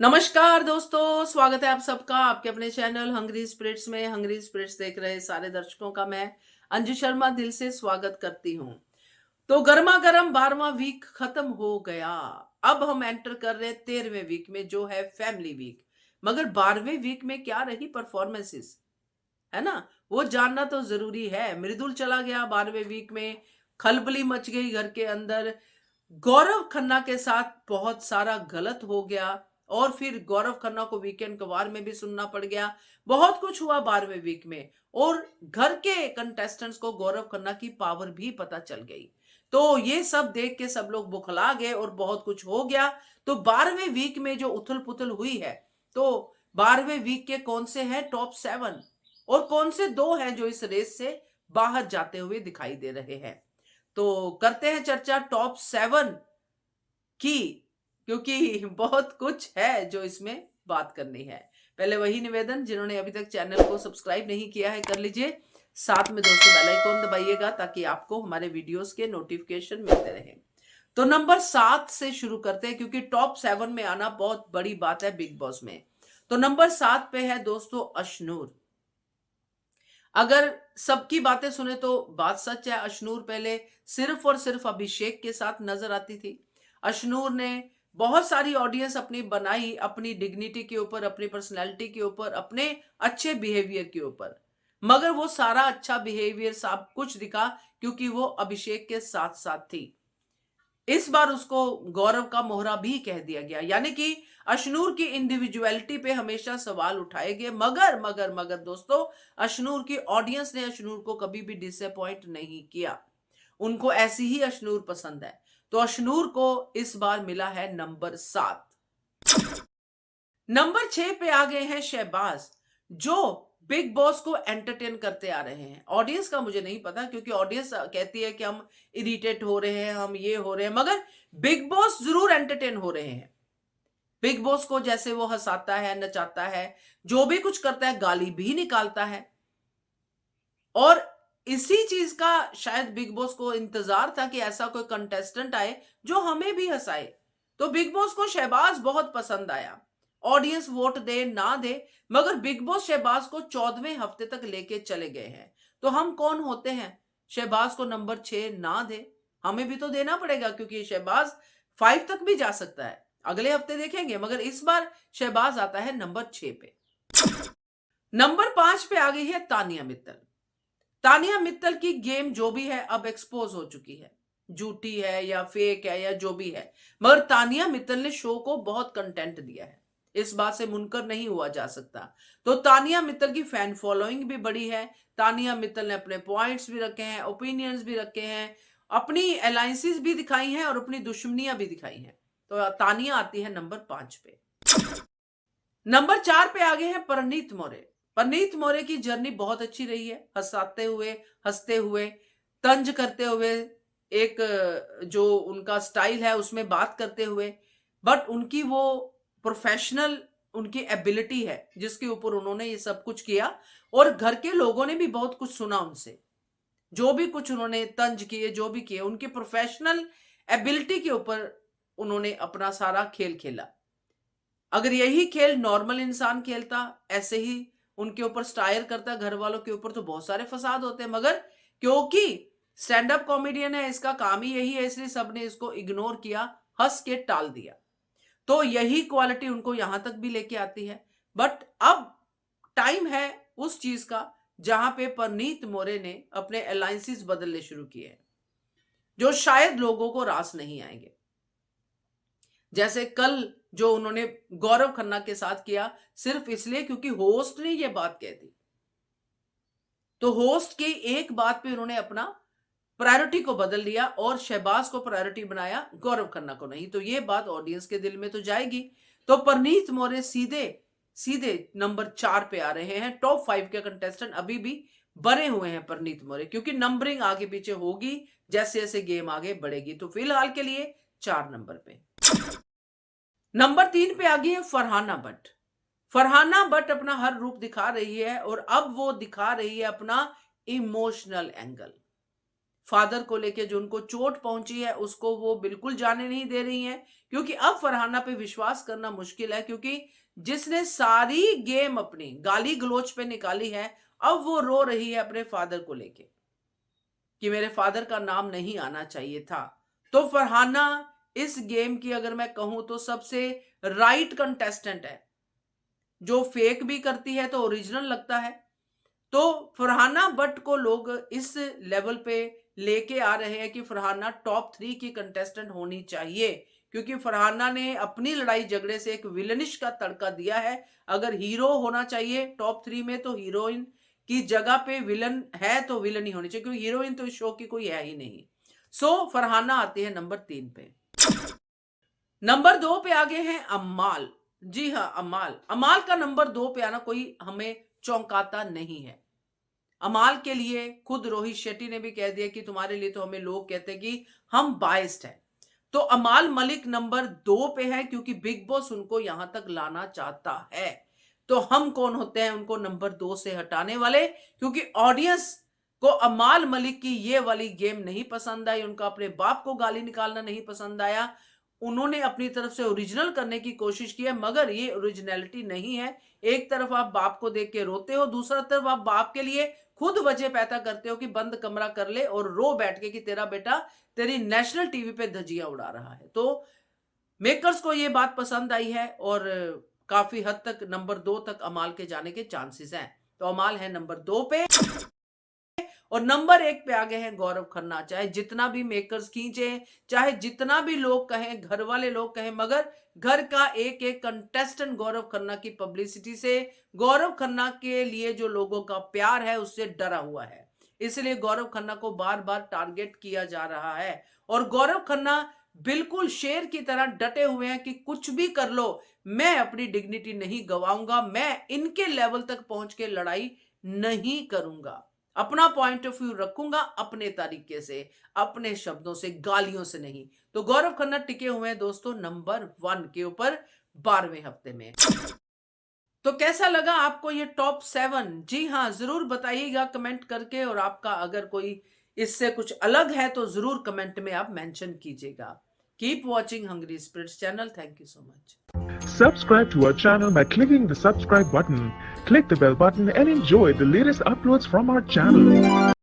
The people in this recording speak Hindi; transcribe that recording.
नमस्कार दोस्तों, स्वागत है आप सबका आपके अपने चैनल हंग्री स्पिरिट्स में। हंग्री स्पिरिट्स देख रहे सारे दर्शकों का मैं अंजू शर्मा दिल से स्वागत करती हूँ। तो गर्मा गर्म 12वां वीक खत्म हो गया। अब हम एंटर कर रहे हैं 13वें वीक में, जो है फैमिली वीक। मगर 12वें वीक में क्या रही परफॉर्मेंसेस, है ना, वो जानना तो जरूरी है। मृदुल चला गया 12वें वीक में, खलबली मच गई घर के अंदर। गौरव खन्ना के साथ बहुत सारा गलत हो गया और फिर गौरव खन्ना को वीकेंड कवार में भी सुनना पड़ गया। बहुत कुछ हुआ 12वें वीक में और घर के कंटेस्टेंट्स को गौरव खन्ना की पावर भी पता चल गई। तो ये सब देख के सब लोग बुखला गए और बहुत कुछ हो गया। तो 12वें वीक में जो उथल पुथल हुई है, तो 12वें वीक के कौन से हैं टॉप 7 और कौन से 2 हैं जो इस रेस से बाहर जाते हुए दिखाई दे रहे हैं। तो करते हैं चर्चा टॉप 7 की, क्योंकि बहुत कुछ है जो इसमें बात करनी है। पहले वही निवेदन, जिन्होंने अभी तक चैनल को सब्सक्राइब नहीं किया है कर लीजिए। साथ में दोस्तों बेल आइकॉन दबाइएगा ताकि आपको हमारे वीडियोस के नोटिफिकेशन मिलते रहें। तो नंबर 7 से शुरू करते हैं, क्योंकि टॉप 7 में आना बहुत बड़ी बात है बिग बॉस में। तो नंबर 7 पे है दोस्तों अशनूर। अगर सबकी बातें सुने तो बात सच है, अशनूर पहले सिर्फ और सिर्फ अभिषेक के साथ नजर आती थी। अशनूर ने बहुत सारी ऑडियंस अपनी बनाई, अपनी डिग्निटी के ऊपर, अपनी पर्सनैलिटी के ऊपर, अपने अच्छे बिहेवियर के ऊपर। मगर वो सारा अच्छा बिहेवियर सब कुछ दिखा क्योंकि वो अभिषेक के साथ साथ थी। इस बार उसको गौरव का मोहरा भी कह दिया गया, यानी कि अशनूर की इंडिविजुअलिटी पे हमेशा सवाल उठाए गए। मगर मगर मगर दोस्तों, अशनूर की ऑडियंस ने अशनूर को कभी भी डिसअपॉइंट नहीं किया। उनको ऐसी ही अशनूर पसंद है। तो अशनूर को इस बार मिला है नंबर 7। नंबर 6 पे आ गए हैं शहबाज, जो बिग बॉस को एंटरटेन करते आ रहे हैं। ऑडियंस का मुझे नहीं पता, क्योंकि ऑडियंस कहती है कि हम इरिटेट हो रहे हैं, हम ये हो रहे हैं, मगर बिग बॉस जरूर एंटरटेन हो रहे हैं। बिग बॉस को जैसे वो हंसाता है, नचाता है, जो भी कुछ करता है, गाली भी निकालता है। और इसी चीज का शायद बिग बॉस को इंतजार था कि ऐसा कोई कंटेस्टेंट आए जो हमें भी हंसाए। तो बिग बॉस को शहबाज बहुत पसंद आया। ऑडियंस वोट दे ना दे, मगर बिग बॉस शहबाज को 14वें हफ्ते तक लेके चले गए हैं। तो हम कौन होते हैं शहबाज को नंबर 6 ना दे? हमें भी तो देना पड़ेगा, क्योंकि शहबाज 5 तक भी जा सकता है। अगले हफ्ते देखेंगे, मगर इस बार शहबाज आता है नंबर 6 पे। नंबर 5 पे आ गई है तानिया मित्तल। तानिया मित्तल की गेम जो भी है अब एक्सपोज हो चुकी है, झूठी है या फेक है या जो भी है, मगर तानिया मित्तल ने शो को बहुत कंटेंट दिया है। इस बात से मुनकर नहीं हुआ जा सकता। तो तानिया मित्तल की फैन फॉलोइंग भी बड़ी है। तानिया मित्तल ने अपने पॉइंट्स भी रखे हैं, ओपिनियंस भी रखे हैं, अपनी अलायंसेस भी दिखाई हैं और अपनी दुश्मनियां भी दिखाई हैं। तो तानिया आती है नंबर 5 पे। नंबर 4 पे आगे हैं परनीत मौर्य। परनीत मौर्य की जर्नी बहुत अच्छी रही है, हंसाते हुए, हंसते हुए, तंज करते हुए, एक जो उनका स्टाइल है उसमें बात करते हुए। बट उनकी वो प्रोफेशनल उनकी एबिलिटी है जिसके ऊपर उन्होंने ये सब कुछ किया। और घर के लोगों ने भी बहुत कुछ सुना उनसे। जो भी कुछ उन्होंने तंज किए, जो भी किए, उनकी प्रोफेशनल एबिलिटी के ऊपर उन्होंने अपना सारा खेल खेला। अगर यही खेल नॉर्मल इंसान खेलता, ऐसे ही उनके ऊपर स्टायर करता घर वालों के ऊपर, तो बहुत सारे फसाद होते। मगर क्योंकि स्टैंड अप कॉमेडियन है, इसका काम ही यही है, इसलिए सबने इसको इग्नोर किया, हंस के टाल दिया। तो यही क्वालिटी उनको यहां तक भी लेके आती है। बट अब टाइम है उस चीज का जहां पे परनीत मोरे ने अपने अलायंसेस बदलने शुरू किए हैं, जो शायद लोगों को रास नहीं आएंगे। जैसे कल जो उन्होंने गौरव खन्ना के साथ किया, सिर्फ इसलिए क्योंकि होस्ट ने यह बात कह दी। तो होस्ट की एक बात पे उन्होंने अपना प्रायोरिटी को बदल लिया और शहबाज को प्रायोरिटी बनाया, गौरव खन्ना को नहीं। तो ये बात ऑडियंस के दिल में तो जाएगी। तो परनीत मौर्य सीधे सीधे नंबर 4 पे आ रहे हैं। टॉप 5 के कंटेस्टेंट अभी भी बने हुए हैं परनीत मौर्य, क्योंकि नंबरिंग आगे पीछे होगी जैसे जैसे गेम आगे बढ़ेगी। तो फिलहाल के लिए 4 नंबर पे। नंबर 3 पे आ गई है फरहाना भट्ट। फरहाना भट्ट अपना हर रूप दिखा रही है और अब वो दिखा रही है अपना इमोशनल एंगल। फादर को लेके जो उनको चोट पहुंची है उसको वो बिल्कुल जाने नहीं दे रही हैं, क्योंकि अब फरहाना पे विश्वास करना मुश्किल है, क्योंकि जिसने सारी गेम अपनी गाली गलोच पे निकाली है, अब वो रो रही है अपने फादर को लेके कि मेरे फादर का नाम नहीं आना चाहिए था। तो फरहाना इस गेम की अगर मैं कहूं तो सबसे राइट कंटेस्टेंट है, जो फेक भी करती है तो ओरिजिनल लगता है। तो फरहाना बट को लोग इस लेवल पे लेके आ रहे हैं कि फरहाना टॉप 3 की कंटेस्टेंट होनी चाहिए, क्योंकि फरहाना ने अपनी लड़ाई झगड़े से एक विलनिश का तड़का दिया है। अगर हीरो होना चाहिए टॉप 3 में तो हीरोइन की जगह पे विलन है तो विलन ही होनी चाहिए, क्योंकि हीरोइन तो इस शो की कोई है ही नहीं। सो फरहाना आती है नंबर 3 पे। नंबर 2 पे आगे हैं अम्माल। जी हाँ, अम्माल। अम्माल का नंबर 2 पे आना कोई हमें चौंकाता नहीं है। अमाल के लिए खुद रोहित शेट्टी ने भी कह दिया कि तुम्हारे लिए तो हमें लोग कहते हैं कि हम बाइस्ड हैं। तो अमाल मलिक नंबर 2 पे है, क्योंकि बिग बॉस उनको यहां तक लाना चाहता है। तो हम कौन होते हैं उनको नंबर 2 से हटाने वाले, क्योंकि ऑडियंस को अमाल मलिक की ये वाली गेम नहीं पसंद आई, उनका अपने बाप को गाली निकालना नहीं पसंद आया। उन्होंने अपनी तरफ से ओरिजिनल करने की कोशिश की है, मगर ये ओरिजिनलिटी नहीं है। एक तरफ आप बाप को देख के रोते हो, दूसरा तरफ आप बाप के लिए खुद वजह पैदा करते हो कि बंद कमरा कर ले और रो बैठ के कि तेरा बेटा तेरी नेशनल टीवी पे धजिया उड़ा रहा है। तो मेकर्स को ये बात पसंद आई है और काफी हद तक नंबर 2 तक अमाल के जाने के चांसेस हैं। तो अमाल है नंबर 2 पे और नंबर 1 पे आगे हैं गौरव खन्ना। चाहे जितना भी मेकर्स खींचे, चाहे जितना भी लोग कहें, घर वाले लोग कहें, मगर घर का एक एक कंटेस्टेंट गौरव खन्ना की पब्लिसिटी से, गौरव खन्ना के लिए जो लोगों का प्यार है उससे डरा हुआ है। इसलिए गौरव खन्ना को बार बार टारगेट किया जा रहा है और गौरव खन्ना बिल्कुल शेर की तरह डटे हुए हैं कि कुछ भी कर लो, मैं अपनी डिग्निटी नहीं गवाऊंगा, मैं इनके लेवल तक पहुंच के लड़ाई नहीं करूंगा, अपना पॉइंट ऑफ व्यू रखूंगा अपने तरीके से, अपने शब्दों से, गालियों से नहीं। तो गौरव खन्ना टिके हुए हैं दोस्तों नंबर 1 के ऊपर 12वें हफ्ते में। तो कैसा लगा आपको ये टॉप 7? जी हाँ, जरूर बताइएगा कमेंट करके, और आपका अगर कोई इससे कुछ अलग है तो जरूर कमेंट में आप मेंशन कीजिएगा। Keep watching hungry spirits channel. Thank you so much. Subscribe to our channel by clicking the subscribe button. Click the bell button and enjoy the latest uploads from our channel.